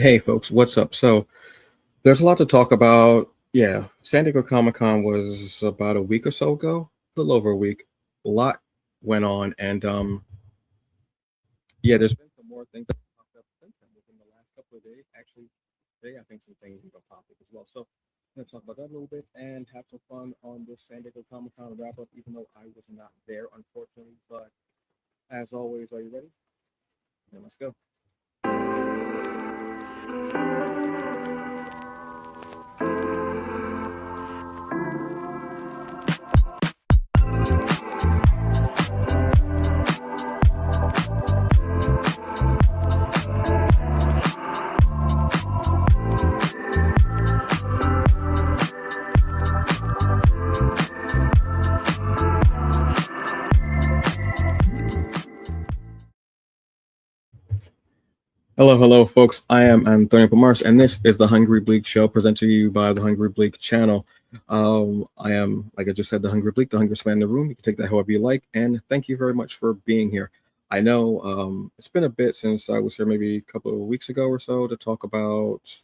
Hey folks, what's up? So there's a lot to talk about. Yeah, San Diego Comic Con was about a week or so ago, a little over a week. A lot went on, and yeah, there's been some more things that have popped up since then within the last couple of days. Actually, today I think some things even popped up as well. So I'm gonna talk about that a little bit and have some fun on this San Diego Comic Con wrap up, even though I was not there, unfortunately. But as always, are you ready? Then let's go. Hello, hello, folks. I am Antonio Pomars, and this is the Hungry Bleak Show presented to you by the Hungry Bleak channel. I am, like I just said, the Hungry Bleak, the hungriest man in the room. You can take that however you like, and thank you very much for being here. I know it's been a bit since I was here, maybe a couple of weeks ago or so, to talk about.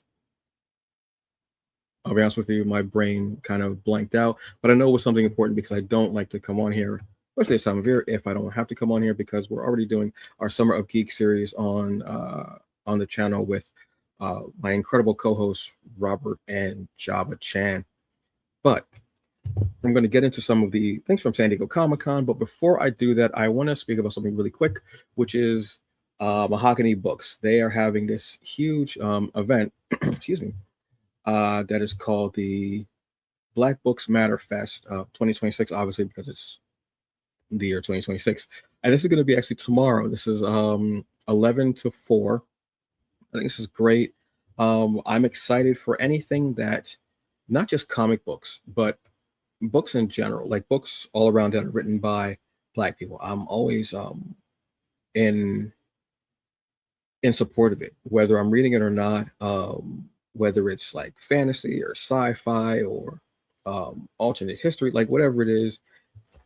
I'll be honest with you, my brain kind of blanked out, but I know it was something important because I don't like to come on here, especially this time of year, if I don't have to come on here because we're already doing our Summer of Geek series on the channel with my incredible co-hosts Robert and Java Chan. But I'm going to get into some of the things from San Diego Comic Con. But before I do that, I want to speak about something really quick, which is Mahogany Books. They are having this huge event, excuse me, that is called the Black Books Matter Fest 2026, obviously, because it's the year 2026. And this is going to be actually tomorrow. This is 11 to 4. I think this is great. I'm excited for anything that, not just comic books, but books in general, like books all around that are written by Black people. I'm always in in support of it, whether I'm reading it or not. Whether it's like fantasy or sci-fi or alternate history, like whatever it is,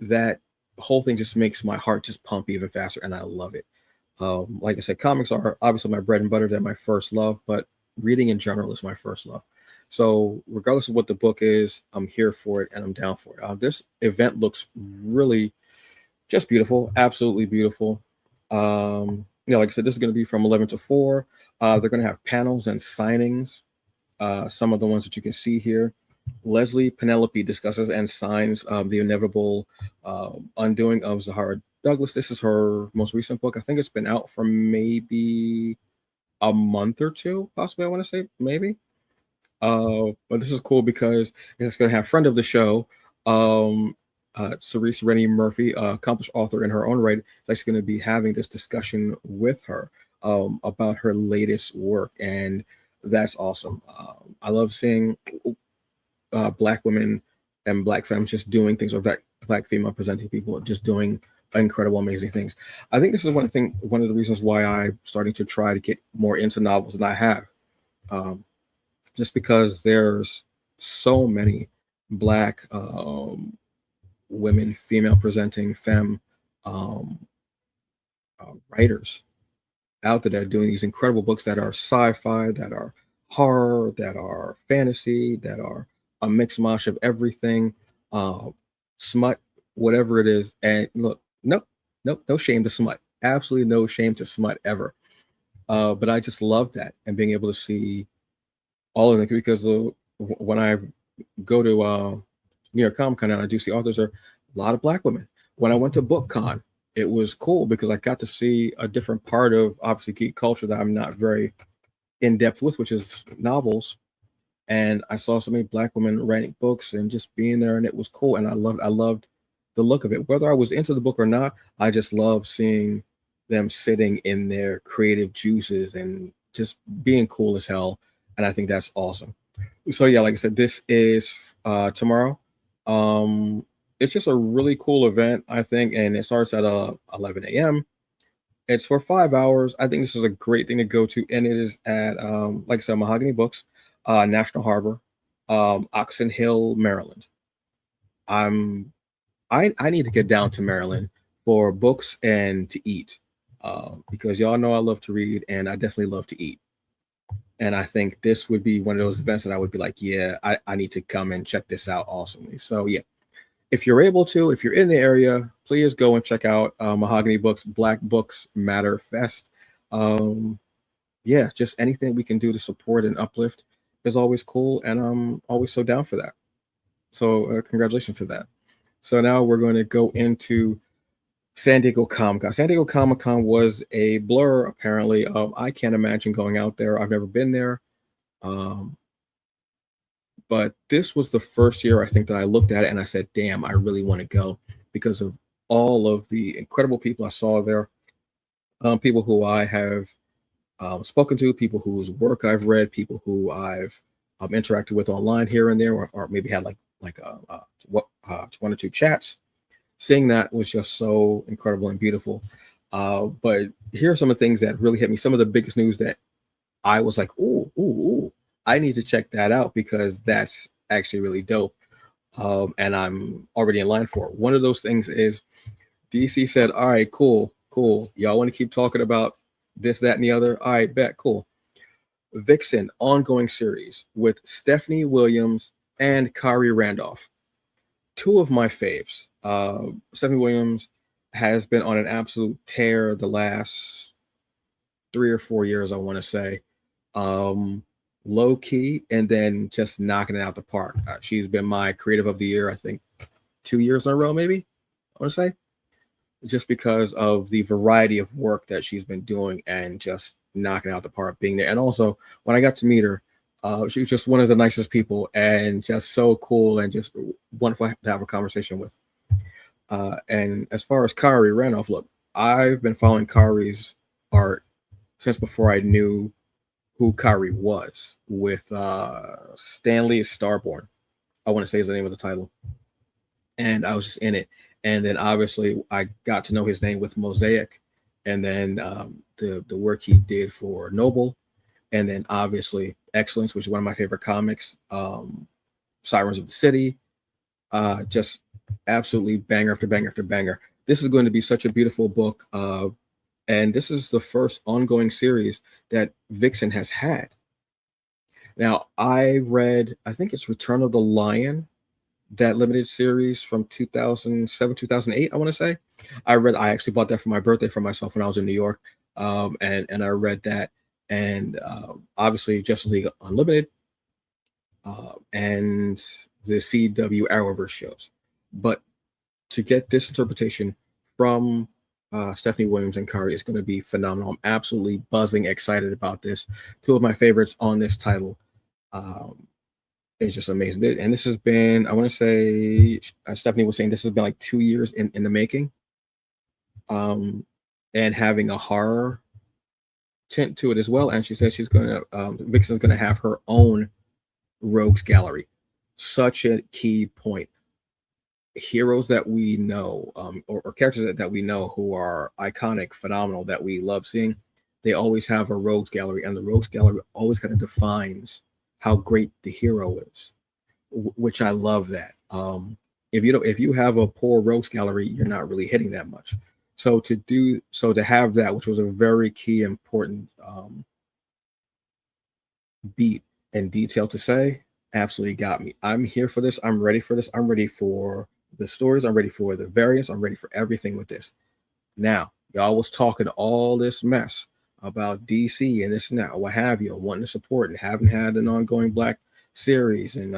that whole thing just makes my heart just pump even faster, and I love it. Like I said, comics are obviously my bread and butter. They're my first love, but reading in general is my first love. So regardless of what the book is, I'm here for it and I'm down for it. This event looks really just beautiful, absolutely beautiful. Like I said, this is going to be from 11 to 4. They're going to have panels and signings. Some of the ones that you can see here. Leslie Penelope discusses and signs the inevitable undoing of Zahara Douglas. This is her most recent book. I think it's been out for maybe a month or two, possibly. I want to say maybe. But this is cool because it's going to have friend of the show, Cerise Rennie Murphy, accomplished author in her own right. Is actually going to be having this discussion with her about her latest work, and that's awesome. I love seeing Black women and Black femmes just doing things, or Black female presenting people just doing incredible, amazing things. I think this is one of the reasons why I'm starting to try to get more into novels than I have. Just because there's so many Black women, female presenting femme um, writers out there that are doing these incredible books that are sci-fi, that are horror, that are fantasy, that are a mixed mash of everything, uh, smut, whatever it is. And look, no shame to smut. Absolutely no shame to smut ever. But I just love that and being able to see all of them because when I go to New York Comic Con and I do see authors, there are a lot of Black women. When I went to BookCon, it was cool because I got to see a different part of obviously geek culture that I'm not very in depth with, which is novels. And I saw so many Black women writing books and just being there, and it was cool. And I loved the look of it. Whether I was into the book or not, I just love seeing them sitting in their creative juices and just being cool as hell. And I think that's awesome. So yeah, like I said, this is tomorrow. It's just a really cool event, I think, and it starts at 11 a.m. It's for 5 hours. I think this is a great thing to go to, and it is at like I said, Mahogany Books, National Harbor, Oxon Hill, Maryland. I'm I need to get down to Maryland for books and to eat, because y'all know I love to read and I definitely love to eat. And I think this would be one of those events that I would be like, yeah, I need to come and check this out awesomely. So yeah, if you're able to, if you're in the area, please go and check out Mahogany Books Black Books Matter Fest. Um, yeah, just anything we can do to support and uplift is always cool, and I'm always so down for that. So congratulations to that. So now we're going to go into San Diego Comic Con. San Diego Comic Con was a blur, apparently. I can't imagine going out there. I've never been there. Um, but this was the first year I think that I looked at it and I said, damn, I really want to go because of all of the incredible people I saw there, people who I have spoken to, people whose work I've read, people who I've interacted with online here and there, or maybe had one or two chats. Seeing that was just so incredible and beautiful. But here are some of the things that really hit me. Some of the biggest news that I was like, ooh, I need to check that out because that's actually really dope. And I'm already in line for it. One of those things is DC said, all right, cool. Y'all want to keep talking about this, that, and the other? All right, bet, cool. Vixen ongoing series with Stephanie Williams and Kari Randolph. Two of my faves. Stephanie Williams has been on an absolute tear the last 3 or 4 years, I want to say. Low key and then just knocking it out the park. She's been my creative of the year, I think 2 years in a row, maybe, I want to say, just because of the variety of work that she's been doing and just knocking out the park being there. And also when I got to meet her, she was just one of the nicest people and just so cool and just wonderful to have a conversation with. And as far as Kari Randolph, look, I've been following Kari's art since before I knew who Kari was with Stanley Starborn. I want to say is the name of the title. And I was just in it. And then obviously I got to know his name with Mosaic, and then the work he did for Noble, and then obviously Excellence, which is one of my favorite comics, Sirens of the City, just absolutely banger after banger after banger. This is going to be such a beautiful book, and this is the first ongoing series that Vixen has had. Now, I read, I think it's Return of the Lion, that limited series from 2007, 2008, I want to say. I actually bought that for my birthday for myself when I was in New York. And I read that. And obviously Justice League Unlimited and the CW Arrowverse shows. But to get this interpretation from Stephanie Williams and Kari is going to be phenomenal. I'm absolutely buzzing, excited about this. Two of my favorites on this title. It's just amazing. And this has been, I want to say, Stephanie was saying this has been like 2 years in the making. And having a horror tint to it as well. And she said she's going to, Vixen's going to have her own rogues gallery. Such a key point. Heroes that we know, or characters that we know who are iconic, phenomenal, that we love seeing, they always have a rogues gallery. And the rogues gallery always kind of defines how great the hero is, which I love that. If you have a poor rogues gallery, you're not really hitting that much. So to have that, which was a very key, important beat and detail to say, absolutely got me. I'm here for this. I'm ready for this. I'm ready for the stories. I'm ready for the variants. I'm ready for everything with this. Now, y'all was talking all this mess about DC and this and that, what have you, and wanting to support and haven't had an ongoing Black series and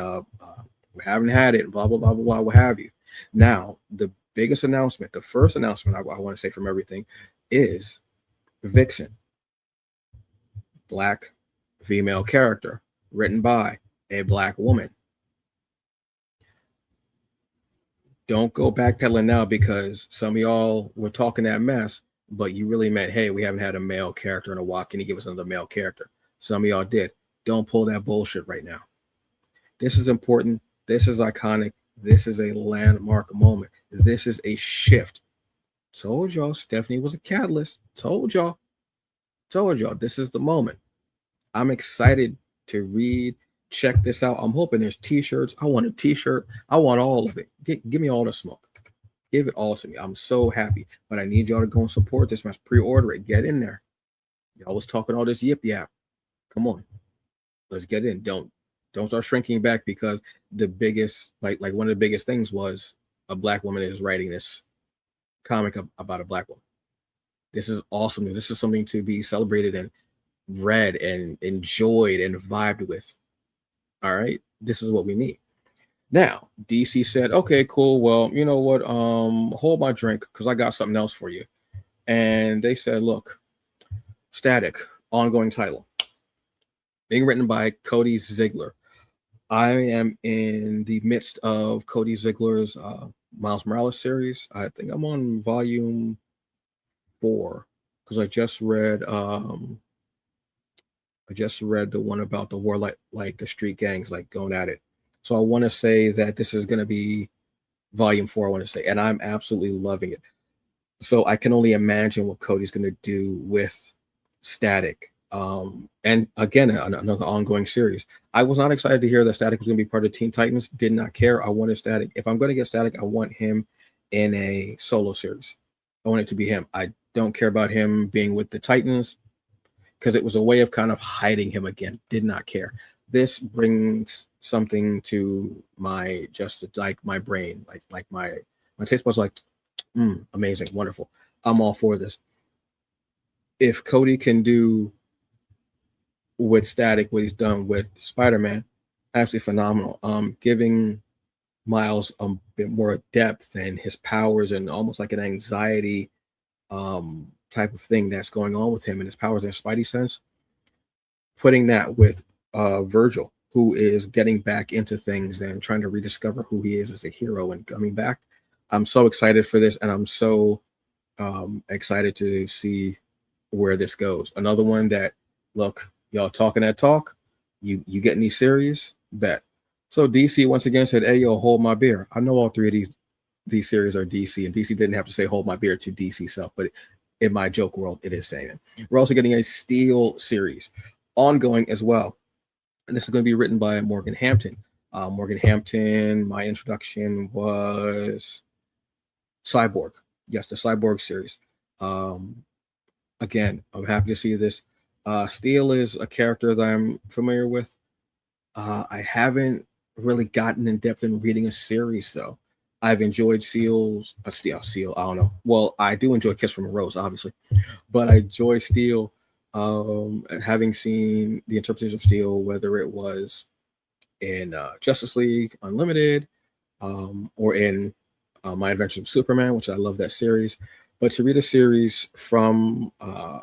we haven't had it, and blah, blah, blah, blah, blah, what have you. Now, the biggest announcement, the first announcement I want to say from everything is Vixen, Black female character, written by a Black woman. Don't go backpedaling now because some of y'all were talking that mess, but you really meant, hey, we haven't had a male character in a while. Can you give us another male character? Some of y'all did. Don't pull that bullshit right now. This is important. This is iconic. This is a landmark moment. This is a shift. Told y'all Stephanie was a catalyst. Told y'all. This is the moment. I'm excited to read, check this out. I'm hoping there's t-shirts. I want a t-shirt. I want all of it. Give me all the smoke. Give it all to me. I'm so happy. But I need y'all to go and support this. Must pre-order it. Get in there. Y'all was talking all this yip yap. Come on. let's get in. Don't start shrinking back because the biggest like one of the biggest things was a black woman is writing this comic about a black woman. This is awesome. This is something to be celebrated and read and enjoyed and vibed with. All right. This is what we need. Now, DC said, okay, cool. Well, you know what? Hold my drink because I got something else for you. And they said, look, Static, ongoing title, being written by Cody Ziegler. I am in the midst of Cody Ziegler's Miles Morales series. I think I'm on volume 4 because I just read the one about the war, like the street gangs like going at it. So I want to say that this is going to be volume 4. I want to say, and I'm absolutely loving it. So I can only imagine what Cody's going to do with Static. And again, another ongoing series. I was not excited to hear that Static was going to be part of Teen Titans. Did not care. I wanted Static. If I'm going to get Static, I want him in a solo series. I want it to be him. I don't care about him being with the Titans because it was a way of kind of hiding him again. Did not care. This brings something to my my brain, like my taste buds, like amazing, wonderful. I'm all for this. If Cody can do with Static what he's done with Spider-Man, absolutely phenomenal. Giving Miles a bit more depth and his powers and almost like an anxiety type of thing that's going on with him and his powers and Spidey sense. Putting that with Virgil, who is getting back into things and trying to rediscover who he is as a hero and coming back. I'm so excited for this, and I'm so excited to see where this goes. Another one that, look, y'all talking that talk, you getting these series, bet. So DC once again said, hey, yo, hold my beer. I know all 3 of these series are DC, and DC didn't have to say hold my beer to DC self, but in my joke world, it is saying it. We're also getting a Steel series, ongoing as well. And this is going to be written by Morgan Hampton. Morgan Hampton, my introduction was Cyborg. Yes, the Cyborg series. Again, I'm happy to see this. Steel is a character that I'm familiar with. I haven't really gotten in depth in reading a series, though. I've enjoyed Steel. I don't know. Well, I do enjoy Kiss from a Rose, obviously, but I enjoy Steel. Having seen the interpretation of Steel, whether it was in Justice League Unlimited or in My Adventures with Superman, which I love that series. But to read a series from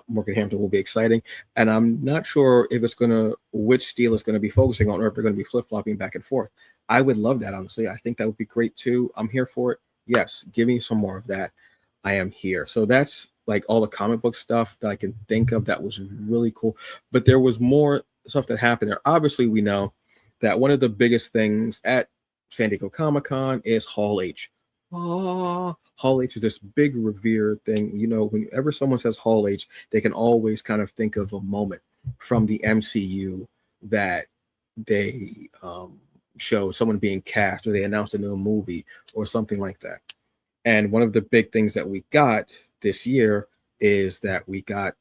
Morgan Hampton will be exciting. And I'm not sure if which Steel is going to be focusing on, or if they're going to be flip-flopping back and forth. I would love that, honestly. I think that would be great too. I'm here for it. Yes, give me some more of that. I am here. So that's like all the comic book stuff that I can think of that was really cool. But there was more stuff that happened there. Obviously, we know that one of the biggest things at San Diego Comic-Con is Hall H. Hall H is this big revered thing. You know, whenever someone says Hall H, they can always kind of think of a moment from the MCU that they show someone being cast, or they announced a new movie or something like that. And one of the big things that we got this year is that we got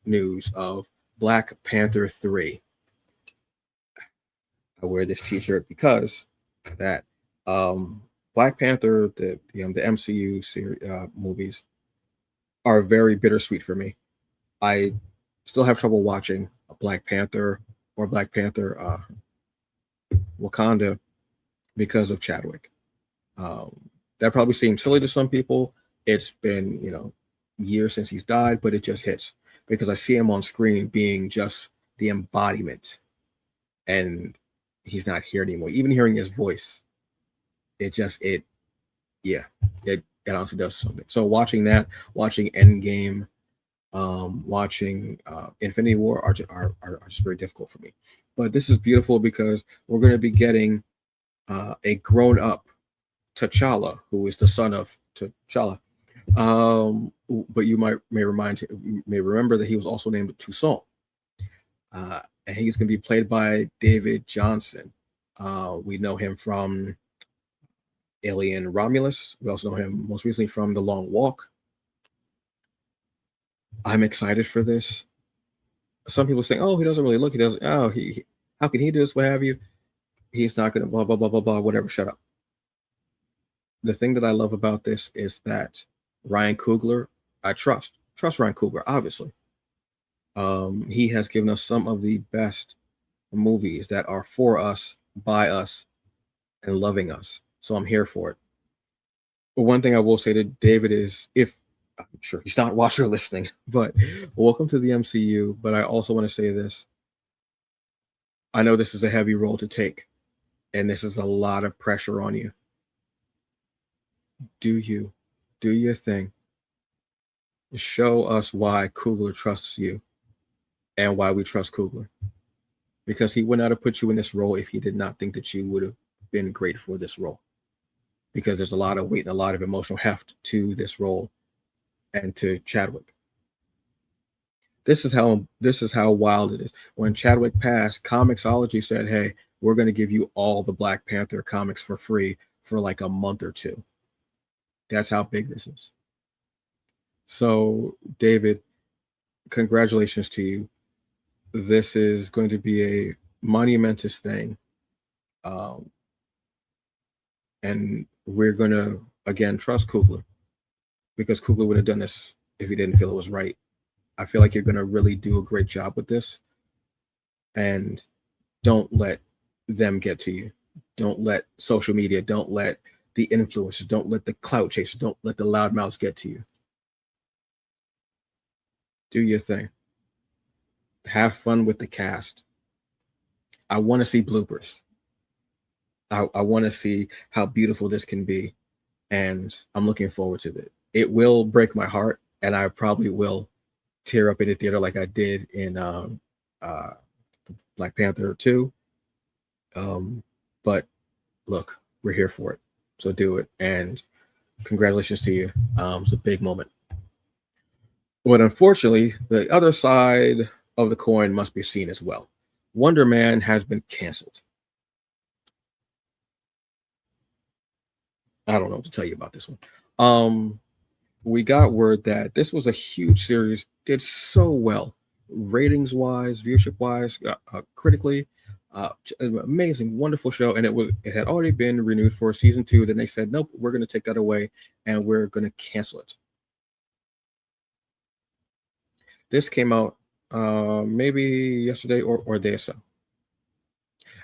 news of Black Panther 3. I wear this t-shirt because that Black Panther, the MCU series, movies are very bittersweet for me. I still have trouble watching Black Panther or Black Panther Wakanda because of Chadwick. That probably seems silly to some people. It's been, years since he's died, but it just hits because I see him on screen being just the embodiment, and he's not here anymore. Even hearing his voice, it honestly does something. So watching that, watching Endgame, watching Infinity War are just very difficult for me. But this is beautiful because we're going to be getting a grown-up T'Challa, who is the son of T'Challa. But you may remember that he was also named Toussaint. And he's going to be played by David Johnson. We know him from Alien Romulus. We also know him most recently from The Long Walk. I'm excited for this. Some people saying, "Oh, he doesn't really look. He doesn't. Oh, How can he do this? What have you? He's not going to blah, blah, blah, blah, blah, whatever. Shut up. The thing that I love about this is that Ryan Coogler, I trust Ryan Coogler, obviously. He has given us some of the best movies that are for us, by us, and loving us. So I'm here for it. But one thing I will say to David is, if I'm sure he's not watching or listening, but welcome to the MCU. But I also want to say this. I know this is a heavy role to take, and this is a lot of pressure on you. Do your thing. Show us why Coogler trusts you and why we trust Coogler. Because he would not have put you in this role if he did not think that you would have been great for this role. Because there's a lot of weight and a lot of emotional heft to this role and to Chadwick. This is how wild it is. When Chadwick passed, Comixology said, "Hey, we're going to give you all the Black Panther comics for free for like a month or two." That's how big this is. So, David, congratulations to you. This is going to be a monumentous thing. And we're going to, again, trust Coogler, because Coogler would have done this if he didn't feel it was right. I feel like you're going to really do a great job with this. And don't let them get to you. Don't let social media, don't let the influencers, don't let the clout chasers, don't let the loudmouths get to you. Do your thing. Have fun with the cast. I want to see bloopers. I want to see how beautiful this can be. And I'm looking forward to it. It will break my heart, and I probably will tear up in the theater like I did in Black Panther 2. But look, we're here for it. So do it. And congratulations to you. It's a big moment. But unfortunately, the other side of the coin must be seen as well. Wonder Man has been canceled. I don't know what to tell you about this one. We got word that this was a huge series, did so well, ratings wise, viewership wise, critically, amazing, wonderful show, and it had already been renewed for season 2. Then they said, nope, we're going to take that away and we're going to cancel it. This came out maybe yesterday or day or so.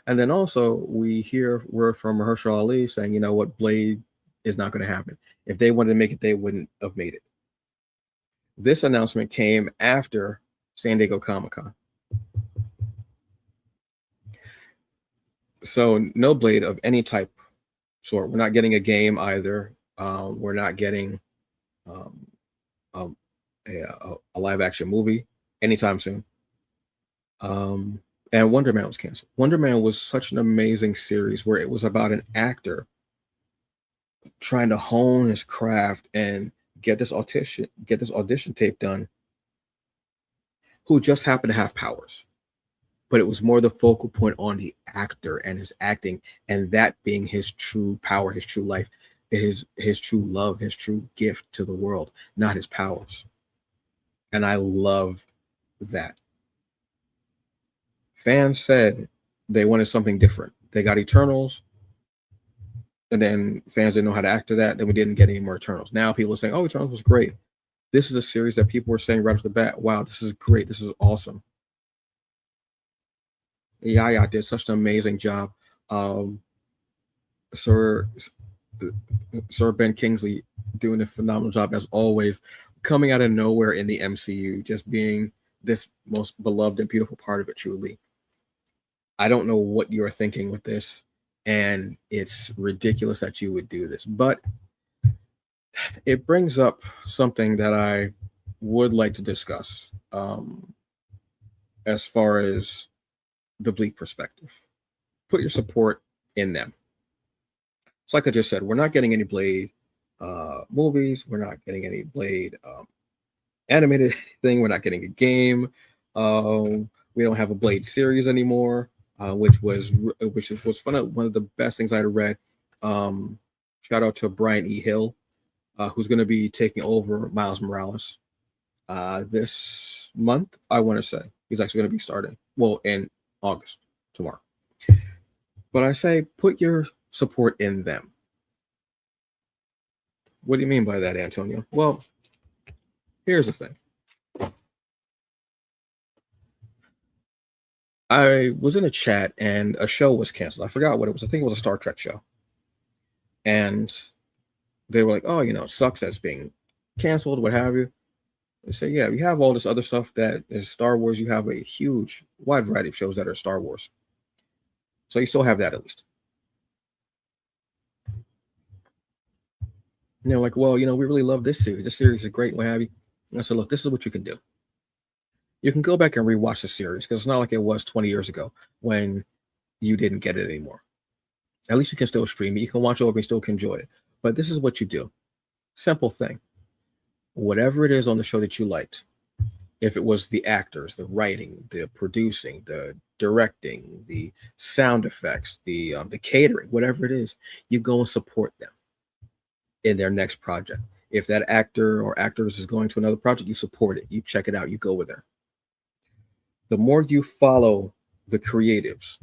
And then also we hear word from Mahershala Ali saying, you know what, Blade is not going to happen. If they wanted to make it, they wouldn't have made it. This announcement came after San Diego Comic-Con. So no Blade of any type sort. We're not getting a game either. We're not getting a live action movie anytime soon. And Wonder Man was canceled. Wonder Man was such an amazing series where it was about an actor trying to hone his craft and get this audition tape done, who just happened to have powers. But it was more the focal point on the actor and his acting, and that being his true power, his true life, his true love, his true gift to the world, not his powers. And I love that. Fans said they wanted something different. They got Eternals, and then fans didn't know how to act to that. Then we didn't get any more Eternals. Now people are saying, "Oh, Eternals was great." This is a series that people were saying right off the bat, "Wow, this is great. This is awesome." Yaya did such an amazing job. Sir Ben Kingsley doing a phenomenal job as always, coming out of nowhere in the MCU, just being this most beloved and beautiful part of it. Truly, I don't know what you're thinking with this, and it's ridiculous that you would do this, but it brings up something that I would like to discuss as far as the Bleak perspective. Put your support in them. It's like I just said, we're not getting any Blade movies. We're not getting any Blade animated thing. We're not getting a game. We don't have a Blade series anymore, which was fun. One of the best things I had read. Shout out to Brian E. Hill, who's going to be taking over Miles Morales this month. I want to say he's actually going to be starting in August. tomorrow. But I say put your support in them. What do you mean by that, Antonio? Well, here's the thing. I was in a chat and a show was canceled. I forgot what it was. I think it was a Star Trek show. And they were like, oh, it sucks that it's being canceled, what have you. They say, yeah, you have all this other stuff that is Star Wars. You have a huge, wide variety of shows that are Star Wars. So you still have that at least. And they're like, well, we really love this series. This series is great, what have you. And I said, look, this is what you can do. You can go back and rewatch the series because it's not like it was 20 years ago when you didn't get it anymore. At least you can still stream it. You can watch it over and still can enjoy it. But this is what you do. Simple thing. Whatever it is on the show that you liked, if it was the actors, the writing, the producing, the directing, the sound effects, the catering, whatever it is, you go and support them in their next project. If that actor or actors is going to another project, you support it. You check it out. You go with there. The more you follow the creatives,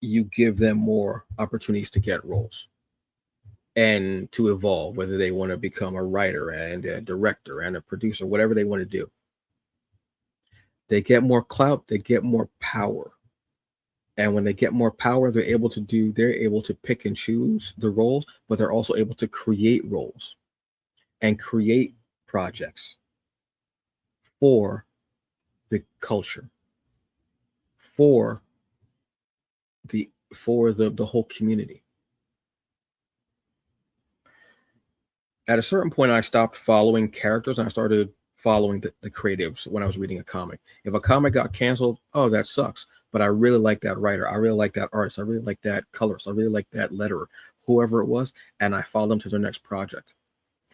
you give them more opportunities to get roles and to evolve, whether they want to become a writer and a director and a producer, whatever they want to do. They get more clout, they get more power. And when they get more power, they're able to pick and choose the roles, but they're also able to create roles and create projects for the culture, for the whole community. At a certain point, I stopped following characters and I started following the creatives when I was reading a comic. If a comic got canceled, oh, that sucks. But I really like that writer. I really like that artist. I really like that colorist. I really like that letterer, whoever it was. And I followed them to their next project.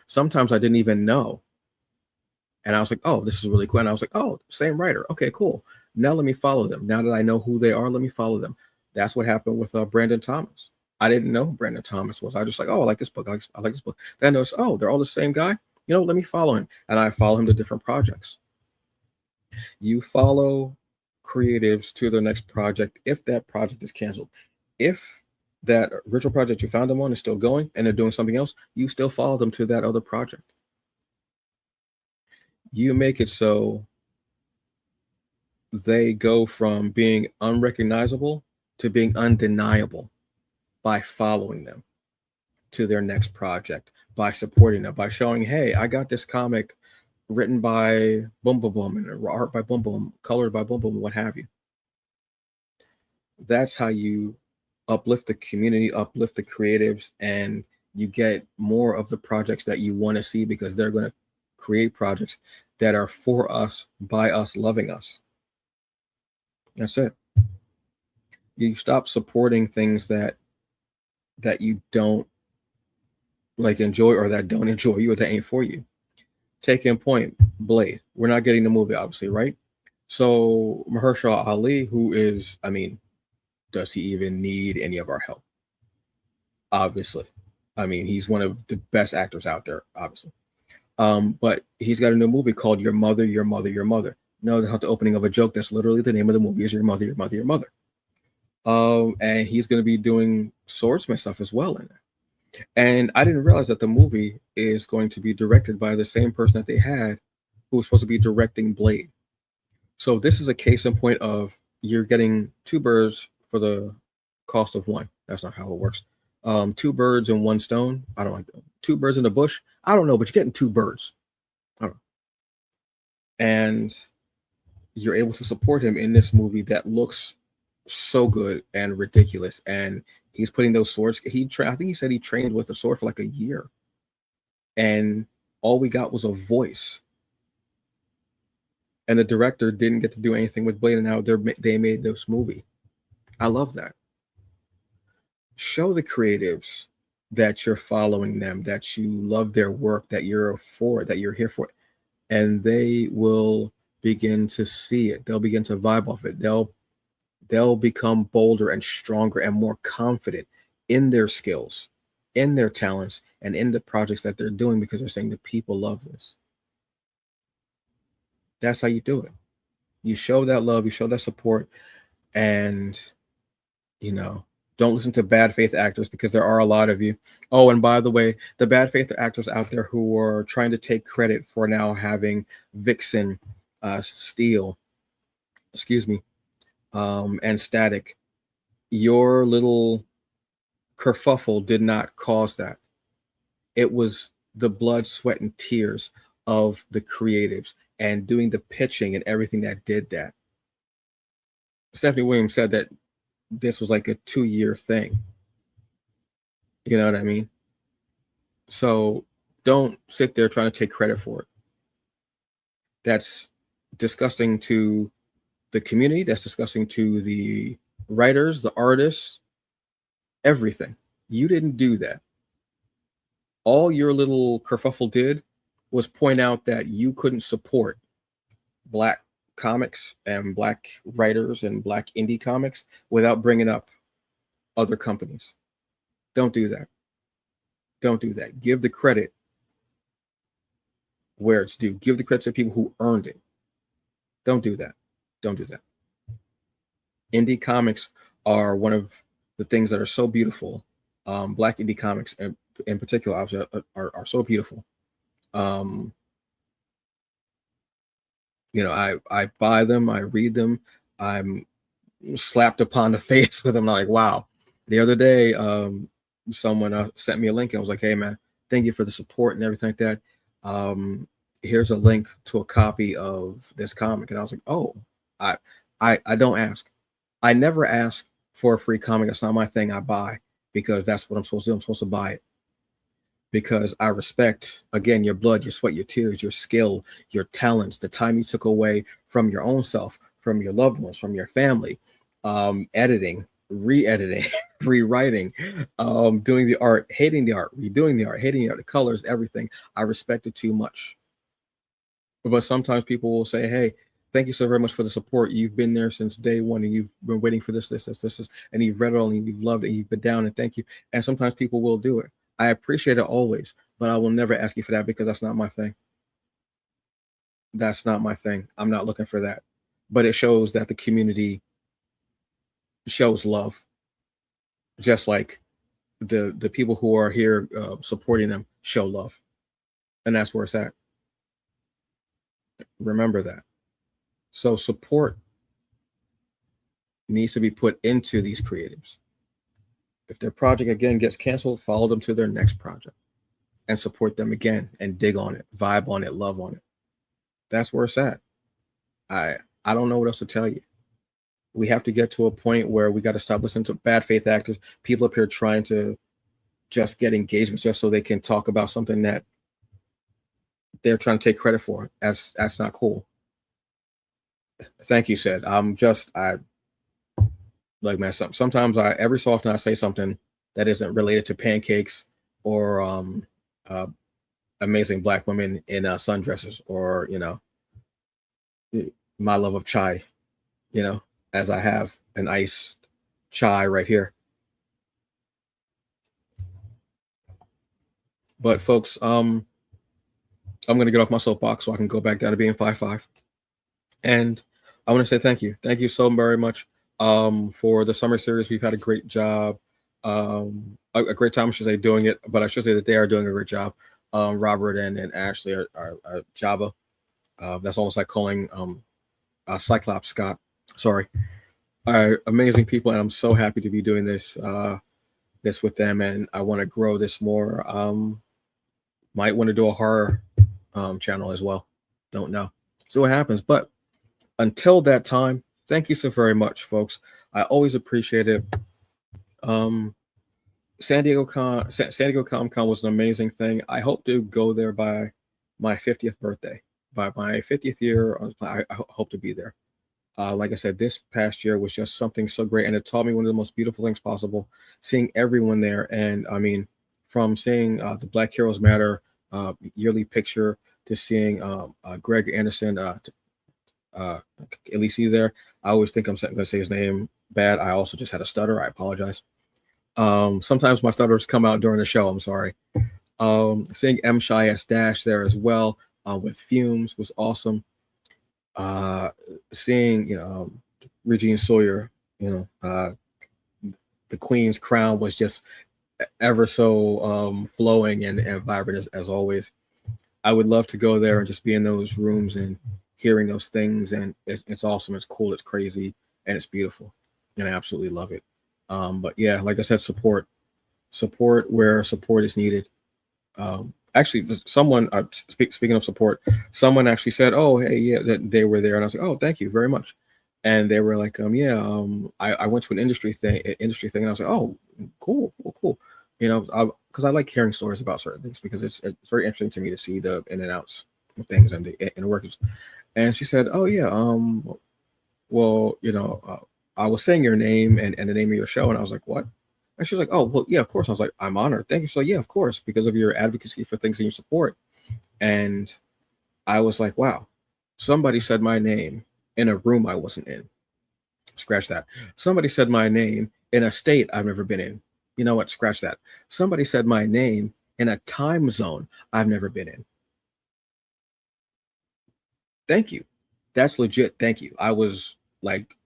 Sometimes I didn't even know. And I was like, oh, this is really cool. And I was like, oh, same writer. Okay, cool. Now let me follow them. Now that I know who they are, let me follow them. That's what happened with Brandon Thomas. I didn't know who Brandon Thomas was. I just like, oh, I like this book. I like this book. Then I noticed, oh, they're all the same guy. Let me follow him. And I follow him to different projects. You follow creatives to their next project if that project is canceled. If that original project you found them on is still going and they're doing something else, you still follow them to that other project. You make it so they go from being unrecognizable to being undeniable by following them to their next project, by supporting them, by showing, hey, I got this comic written by Boom Boom Boom and art by Boom Boom, colored by Boom Boom, what have you. That's how you uplift the community, uplift the creatives, and you get more of the projects that you want to see because they're going to create projects that are for us, by us, loving us. That's it. You stop supporting things that you don't like enjoy or that don't enjoy you or that ain't for you. Take in point, Blade. We're not getting the movie, obviously, right? So Mahershala Ali, who is, does he even need any of our help? Obviously. He's one of the best actors out there, obviously. But he's got a new movie called Your Mother, Your Mother, Your Mother. No, that's not the opening of a joke. That's literally the name of the movie is Your Mother, Your Mother, Your Mother. And he's going to be doing swordsman stuff as well in it. And I didn't realize that the movie is going to be directed by the same person that they had who was supposed to be directing Blade. So this is a case in point of you're getting two birds for the cost of one. That's not how it works. Two birds and one stone. I don't like that. Two birds in the bush. I don't know, but you're getting two birds. I don't know. And you're able to support him in this movie that looks so good and ridiculous. And he's putting those swords. I think he said he trained with a sword for like a year. And all we got was a voice. And the director didn't get to do anything with Blade, and now they made this movie. I love that. Show the creatives that you're following them, that you love their work, that you're here for it, and they will begin to see it. They'll begin to vibe off it. They'll become bolder and stronger and more confident in their skills, in their talents, and in the projects that they're doing because they're saying the people love this. That's how you do it. You show that love, you show that support, And, you know, don't listen to bad faith actors because there are a lot of you. Oh, and by the way, the bad faith actors out there who are trying to take credit for now having Vixen, Steel, excuse me, and Static, your little kerfuffle did not cause that. It was the blood, sweat, and tears of the creatives and doing the pitching and everything that did that. Stephanie Williams said that this was like a 2-year thing. You know what I mean? So don't sit there trying to take credit for it. That's disgusting to the community. That's disgusting to the writers, the artists, everything. You didn't do that. All your little kerfuffle did was point out that you couldn't support Black comics and Black writers and Black indie comics without bringing up other companies. Don't do that. Don't do that. Give the credit where it's due. Give the credit to people who earned it. Don't do that. Don't do that. Indie comics are one of the things that are so beautiful. Black indie comics in particular are so beautiful. You know, I buy them, I read them, I'm slapped upon the face with them. I'm like, wow. The other day, someone sent me a link. I was like, hey man, thank you for the support and everything like that. Here's a link to a copy of this comic. And I was like, oh, I don't ask. I never ask for a free comic. That's not my thing. I buy because that's what I'm supposed to do. I'm supposed to buy it because I respect, again, your blood, your sweat, your tears, your skill, your talents, the time you took away from your own self, from your loved ones, from your family, editing, re-editing, rewriting, doing the art, hating the art, redoing the art, hating the art, the colors, everything. I respect it too much. But sometimes people will say, hey, thank you so very much for the support. You've been there since day one and you've been waiting for this, and you've read it all and you've loved it and you've been down and thank you. And sometimes people will do it. I appreciate it always, but I will never ask you for that because that's not my thing. That's not my thing. I'm not looking for that. But it shows that the community shows love, just like the people who are here supporting them show love. And that's where it's at. Remember that. So support needs to be put into these creatives. If their project again gets canceled, follow them to their next project and support them again and dig on it, vibe on it, love on it. That's where it's at. I don't know what else to tell you. We have to get to a point where we got to stop listening to bad faith actors, people up here trying to just get engagements just so they can talk about something that they're trying to take credit for. That's not cool. Thank you, said. I like, man, sometimes every so often I say something that isn't related to pancakes or amazing Black women in sundresses or, you know, my love of chai, you know, as I have an iced chai right here. But folks, I'm gonna get off my soapbox so I can go back down to being 5'5". And I want to say thank you. Thank you so very much for the summer series. We've had a great job, a great time, I should say, doing it, but I should say that they are doing a great job. Robert and Ashley are Java. That's almost like calling Cyclops Scott. Sorry. Are amazing people, and I'm so happy to be doing this with them, and I want to grow this more. Might want to do a horror channel as well. Don't know. See what happens. But until that time, thank you so very much, folks. I always appreciate it. San Diego Comic Con was an amazing thing. I hope to go there by my 50th birthday. By my 50th year, I hope to be there. Like I said, this past year was just something so great, and it taught me one of the most beautiful things possible. Seeing everyone there, and I mean, from seeing the Black Heroes Matter yearly picture to seeing Greg Anderson, at least you there. I always think I'm going to say his name bad. I also just had a stutter. I apologize. Sometimes my stutters come out during the show. I'm sorry. Seeing M. Shy S. Dash there as well with Fumes was awesome. Seeing Regine Sawyer the queen's crown was just ever so flowing and vibrant as always. I would love to go there and just be in those rooms and hearing those things. And it's awesome. It's cool. It's crazy. And it's beautiful. And I absolutely love it. But yeah, like I said, support where support is needed. Actually, someone, speaking of support, someone actually said, oh, hey, yeah, that they were there. And I was like, oh, thank you very much. And they were like, yeah, I went to an industry thing. And I was like, oh, cool. Because I like hearing stories about certain things because it's very interesting to me to see the in and outs of things and the workings. And she said, oh yeah, well, I was saying your name and the name of your show, and I was like, what? And she was like, oh well, yeah, of course. I was like, I'm honored, thank you. So yeah, of course, because of your advocacy for things and your support. And I was like, wow, somebody said my name in a room I wasn't in. Scratch that. Somebody said my name in a state I've never been in. You know what? Scratch that. Somebody said my name in a time zone I've never been in. Thank you. That's legit. Thank you. I was like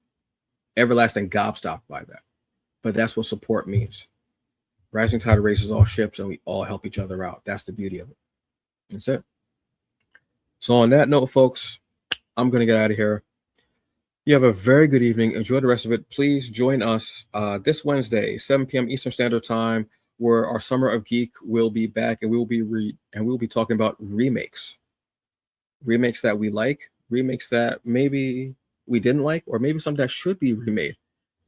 everlasting gobstopped by that. But that's what support means. Rising tide raises all ships and we all help each other out. That's the beauty of it. That's it. So on that note, folks, I'm going to get out of here. You have a very good evening. Enjoy the rest of it. Please join us this Wednesday, 7 p.m. Eastern Standard Time, where our Summer of Geek will be back, and we'll be talking about remakes that we like, remakes that maybe we didn't like, or maybe something that should be remade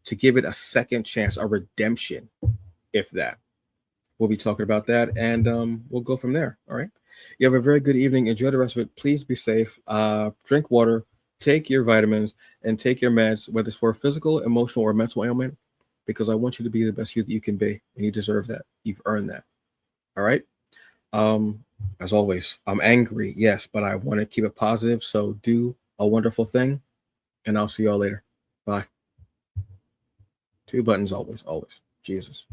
to give it a second chance, a redemption, if that. We'll be talking about that, and we'll go from there. All right. You have a very good evening. Enjoy the rest of it. Please be safe. Drink water. Take your vitamins and take your meds, whether it's for a physical, emotional, or mental ailment, because I want you to be the best you that you can be, and you deserve that. You've earned that. All right. As always, I'm angry, yes, but I want to keep it positive. So do a wonderful thing, and I'll see y'all later. Bye. Two buttons, always, always. Jesus.